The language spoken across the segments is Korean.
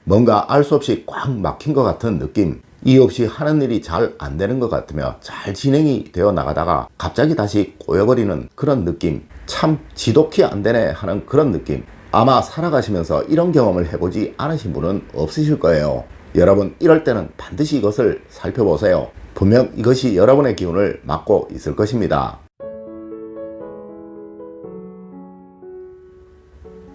뭔가 알 수 없이 꽉 막힌 것 같은 느낌, 이유 없이 하는 일이 잘 안 되는 것 같으며 잘 진행이 되어 나가다가 갑자기 다시 꼬여버리는 그런 느낌, 참 지독히 안 되네 하는 그런 느낌. 아마 살아가시면서 이런 경험을 해보지 않으신 분은 없으실 거예요. 여러분, 이럴 때는 반드시 이것을 살펴보세요. 분명 이것이 여러분의 기운을 막고 있을 것입니다.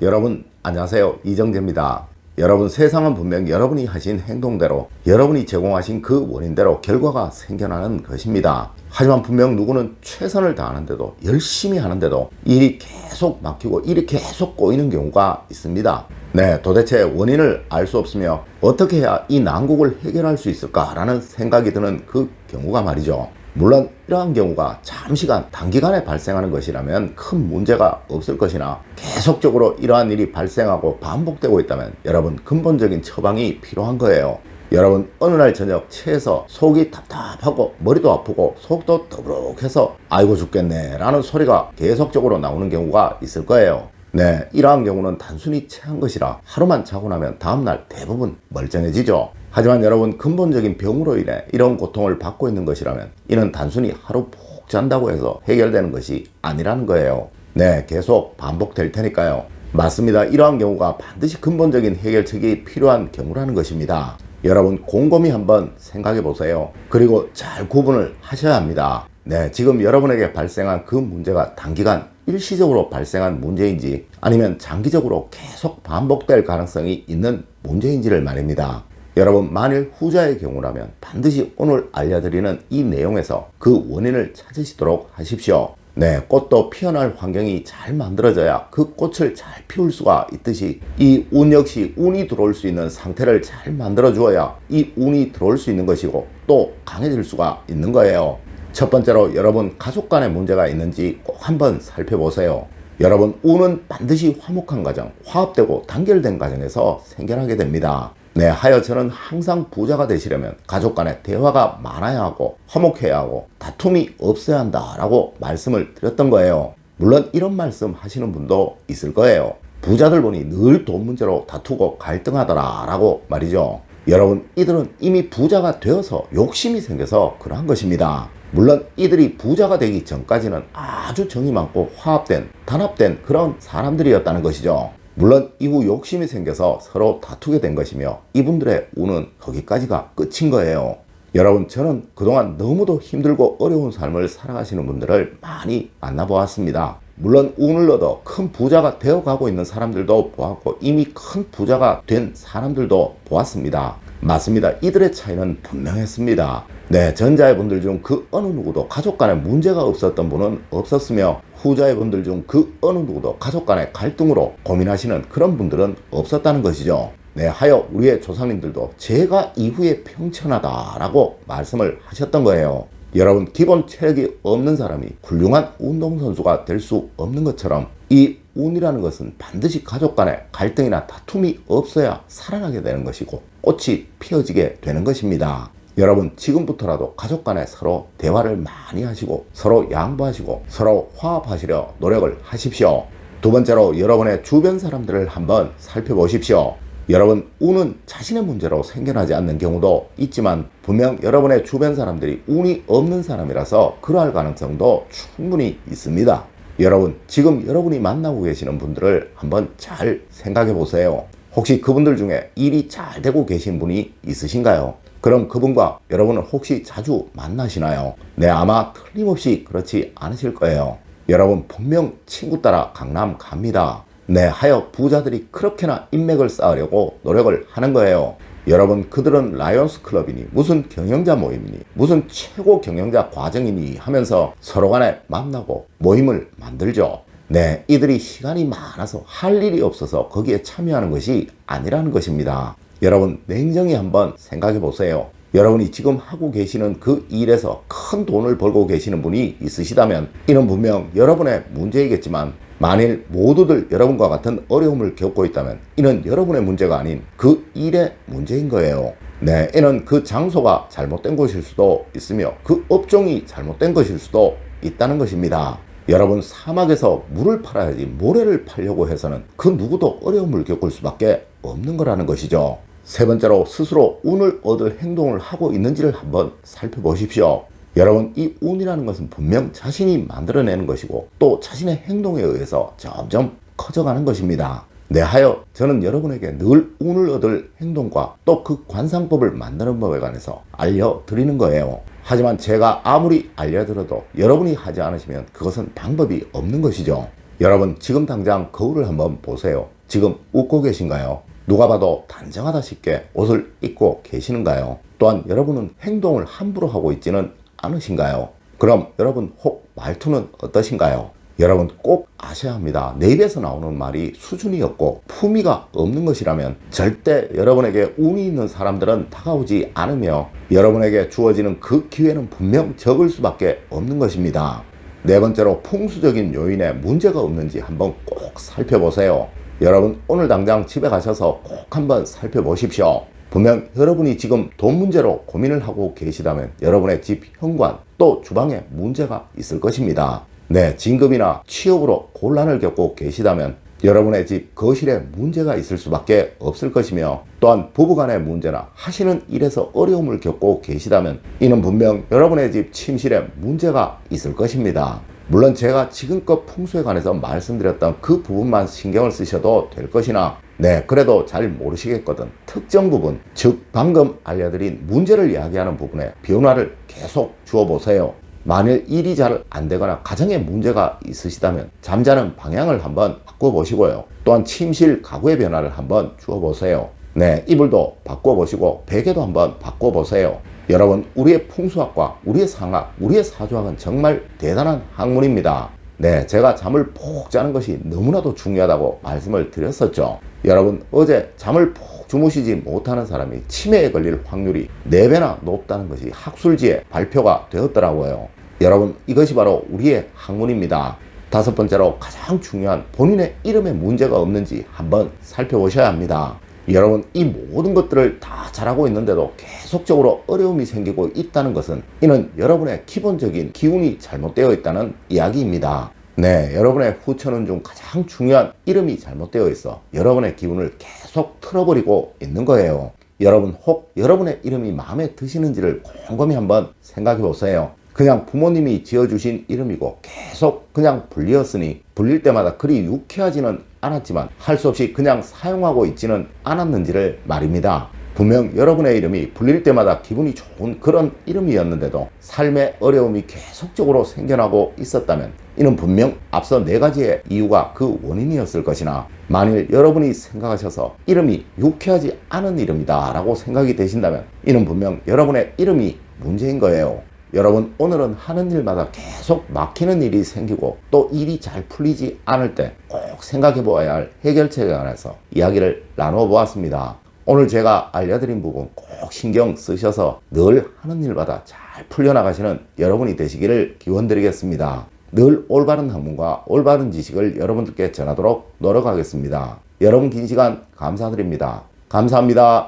여러분 안녕하세요, 이정재입니다. 여러분, 세상은 분명 여러분이 하신 행동대로, 여러분이 제공하신 그 원인대로 결과가 생겨나는 것입니다. 하지만 분명 누구는 최선을 다하는데도, 열심히 하는데도 일이 계속 막히고 일이 계속 꼬이는 경우가 있습니다. 네, 도대체 원인을 알 수 없으며 어떻게 해야 이 난국을 해결할 수 있을까라는 생각이 드는 그 경우가 말이죠. 물론 이러한 경우가 장시간 단기간에 발생하는 것이라면 큰 문제가 없을 것이나, 계속적으로 이러한 일이 발생하고 반복되고 있다면 여러분, 근본적인 처방이 필요한 거예요. 여러분, 어느 날 저녁 체해서 속이 답답하고 머리도 아프고 속도 더부룩해서 아이고 죽겠네 라는 소리가 계속적으로 나오는 경우가 있을 거예요. 네, 이러한 경우는 단순히 체한 것이라 하루만 자고 나면 다음날 대부분 멀쩡해지죠. 하지만 여러분, 근본적인 병으로 인해 이런 고통을 받고 있는 것이라면 이는 단순히 하루 푹 잔다고 해서 해결되는 것이 아니라는 거예요. 네, 계속 반복될 테니까요. 맞습니다. 이러한 경우가 반드시 근본적인 해결책이 필요한 경우라는 것입니다. 여러분, 곰곰이 한번 생각해 보세요. 그리고 잘 구분을 하셔야 합니다. 네, 지금 여러분에게 발생한 그 문제가 단기간 일시적으로 발생한 문제인지, 아니면 장기적으로 계속 반복될 가능성이 있는 문제인지를 말입니다. 여러분, 만일 후자의 경우라면 반드시 오늘 알려드리는 이 내용에서 그 원인을 찾으시도록 하십시오. 네, 꽃도 피어날 환경이 잘 만들어져야 그 꽃을 잘 피울 수가 있듯이, 이 운 역시 운이 들어올 수 있는 상태를 잘 만들어 주어야 이 운이 들어올 수 있는 것이고 또 강해질 수가 있는 거예요. 첫 번째로, 여러분 가족 간에 문제가 있는지 꼭 한번 살펴보세요. 여러분, 운은 반드시 화목한 가정, 화합되고 단결된 가정에서 생겨나게 됩니다. 네, 하여 저는 항상 부자가 되시려면 가족 간에 대화가 많아야 하고 화목해야 하고 다툼이 없어야 한다라고 말씀을 드렸던 거예요. 물론 이런 말씀 하시는 분도 있을 거예요. 부자들 보니 늘 돈 문제로 다투고 갈등하더라 라고 말이죠. 여러분, 이들은 이미 부자가 되어서 욕심이 생겨서 그러한 것입니다. 물론 이들이 부자가 되기 전까지는 아주 정이 많고 화합된, 단합된 그런 사람들이었다는 것이죠. 물론 이후 욕심이 생겨서 서로 다투게 된 것이며 이분들의 운은 거기까지가 끝인 거예요. 여러분, 저는 그동안 너무도 힘들고 어려운 삶을 살아가시는 분들을 많이 만나보았습니다. 물론 운을 얻어 큰 부자가 되어가고 있는 사람들도 보았고 이미 큰 부자가 된 사람들도 보았습니다. 맞습니다. 이들의 차이는 분명했습니다. 네, 전자의 분들 중 그 어느 누구도 가족 간에 문제가 없었던 분은 없었으며, 후자의 분들 중 그 어느 누구도 가족 간의 갈등으로 고민하시는 그런 분들은 없었다는 것이죠. 네, 하여 우리의 조상님들도 제가 이후에 평천하다라고 말씀을 하셨던 거예요. 여러분, 기본 체력이 없는 사람이 훌륭한 운동선수가 될 수 없는 것처럼 이 운이라는 것은 반드시 가족 간의 갈등이나 다툼이 없어야 살아나게 되는 것이고 꽃이 피어지게 되는 것입니다. 여러분, 지금부터라도 가족 간에 서로 대화를 많이 하시고 서로 양보하시고 서로 화합하시려 노력을 하십시오. 두 번째로, 여러분의 주변 사람들을 한번 살펴보십시오. 여러분, 운은 자신의 문제로 생겨나지 않는 경우도 있지만 분명 여러분의 주변 사람들이 운이 없는 사람이라서 그러할 가능성도 충분히 있습니다. 여러분, 지금 여러분이 만나고 계시는 분들을 한번 잘 생각해 보세요. 혹시 그분들 중에 일이 잘 되고 계신 분이 있으신가요? 그럼 그분과 여러분은 혹시 자주 만나시나요? 네, 아마 틀림없이 그렇지 않으실 거예요. 여러분, 분명 친구 따라 강남 갑니다. 네, 하여 부자들이 그렇게나 인맥을 쌓으려고 노력을 하는 거예요. 여러분, 그들은 라이온스 클럽이니 무슨 경영자 모임이니 무슨 최고 경영자 과정이니 하면서 서로 간에 만나고 모임을 만들죠. 네, 이들이 시간이 많아서 할 일이 없어서 거기에 참여하는 것이 아니라는 것입니다. 여러분, 냉정히 한번 생각해 보세요. 여러분이 지금 하고 계시는 그 일에서 큰 돈을 벌고 계시는 분이 있으시다면 이는 분명 여러분의 문제이겠지만, 만일 모두들 여러분과 같은 어려움을 겪고 있다면 이는 여러분의 문제가 아닌 그 일의 문제인 거예요. 네, 이는 그 장소가 잘못된 것일 수도 있으며 그 업종이 잘못된 것일 수도 있다는 것입니다. 여러분, 사막에서 물을 팔아야지 모래를 팔려고 해서는 그 누구도 어려움을 겪을 수밖에 없는 거라는 것이죠. 세 번째로 스스로 운을 얻을 행동을 하고 있는지를 한번 살펴보십시오. 여러분, 이 운이라는 것은 분명 자신이 만들어내는 것이고 또 자신의 행동에 의해서 점점 커져가는 것입니다. 내하여 저는 여러분에게 늘 운을 얻을 행동과 또 그 관상법을 만드는 법에 관해서 알려드리는 거예요. 하지만 제가 아무리 알려드려도 여러분이 하지 않으시면 그것은 방법이 없는 것이죠. 여러분, 지금 당장 거울을 한번 보세요. 지금 웃고 계신가요? 누가 봐도 단정하다 싶게 옷을 입고 계시는가요? 또한 여러분은 행동을 함부로 하고 있지는 않으신가요? 그럼 여러분 혹 말투는 어떠신가요? 여러분 꼭 아셔야 합니다. 내 입에서 나오는 말이 수준이 없고 품위가 없는 것이라면 절대 여러분에게 운이 있는 사람들은 다가오지 않으며 여러분에게 주어지는 그 기회는 분명 적을 수밖에 없는 것입니다. 네 번째로 풍수적인 요인에 문제가 없는지 한번 꼭 살펴보세요. 여러분, 오늘 당장 집에 가셔서 꼭 한번 살펴보십시오. 분명 여러분이 지금 돈 문제로 고민을 하고 계시다면 여러분의 집 현관 또 주방에 문제가 있을 것입니다. 네, 진급이나 취업으로 곤란을 겪고 계시다면 여러분의 집 거실에 문제가 있을 수밖에 없을 것이며, 또한 부부간의 문제나 하시는 일에서 어려움을 겪고 계시다면 이는 분명 여러분의 집 침실에 문제가 있을 것입니다. 물론 제가 지금껏 풍수에 관해서 말씀드렸던 그 부분만 신경을 쓰셔도 될 것이나, 네, 그래도 잘 모르시겠거든 특정 부분, 즉 방금 알려드린 문제를 이야기하는 부분에 변화를 계속 주어보세요. 만일 일이 잘 안되거나 가정에 문제가 있으시다면 잠자는 방향을 한번 바꿔보시고요. 또한 침실 가구의 변화를 한번 주어보세요. 네, 이불도 바꿔보시고 베개도 한번 바꿔보세요. 여러분, 우리의 풍수학과 우리의 상학, 우리의 사주학은 정말 대단한 학문입니다. 네, 제가 잠을 푹 자는 것이 너무나도 중요하다고 말씀을 드렸었죠. 여러분, 어제 잠을 푹 주무시지 못하는 사람이 치매에 걸릴 확률이 4배나 높다는 것이 학술지에 발표가 되었더라고요. 여러분, 이것이 바로 우리의 학문입니다. 다섯 번째로 가장 중요한 본인의 이름에 문제가 없는지 한번 살펴보셔야 합니다. 여러분, 이 모든 것들을 다 잘하고 있는데도 계속적으로 어려움이 생기고 있다는 것은 이는 여러분의 기본적인 기운이 잘못되어 있다는 이야기입니다. 네, 여러분의 후천운 중 가장 중요한 이름이 잘못되어 있어 여러분의 기운을 계속 틀어버리고 있는 거예요. 여러분, 혹 여러분의 이름이 마음에 드시는지를 곰곰이 한번 생각해 보세요. 그냥 부모님이 지어주신 이름이고 계속 그냥 불리었으니 불릴 때마다 그리 유쾌하지는 않았지만 할 수 없이 그냥 사용하고 있지는 않았는지를 말입니다. 분명 여러분의 이름이 불릴 때마다 기분이 좋은 그런 이름이었는데도 삶의 어려움이 계속적으로 생겨나고 있었다면 이는 분명 앞서 4가지의 이유가 그 원인이었을 것이나, 만일 여러분이 생각하셔서 이름이 유쾌하지 않은 이름이다 라고 생각이 되신다면 이는 분명 여러분의 이름이 문제인 거예요. 여러분, 오늘은 하는 일마다 계속 막히는 일이 생기고 또 일이 잘 풀리지 않을 때 꼭 생각해 보아야 할 해결책에 관해서 이야기를 나누어 보았습니다. 오늘 제가 알려드린 부분 꼭 신경 쓰셔서 늘 하는 일마다 잘 풀려나가시는 여러분이 되시기를 기원드리겠습니다. 늘 올바른 학문과 올바른 지식을 여러분들께 전하도록 노력하겠습니다. 여러분, 긴 시간 감사드립니다. 감사합니다.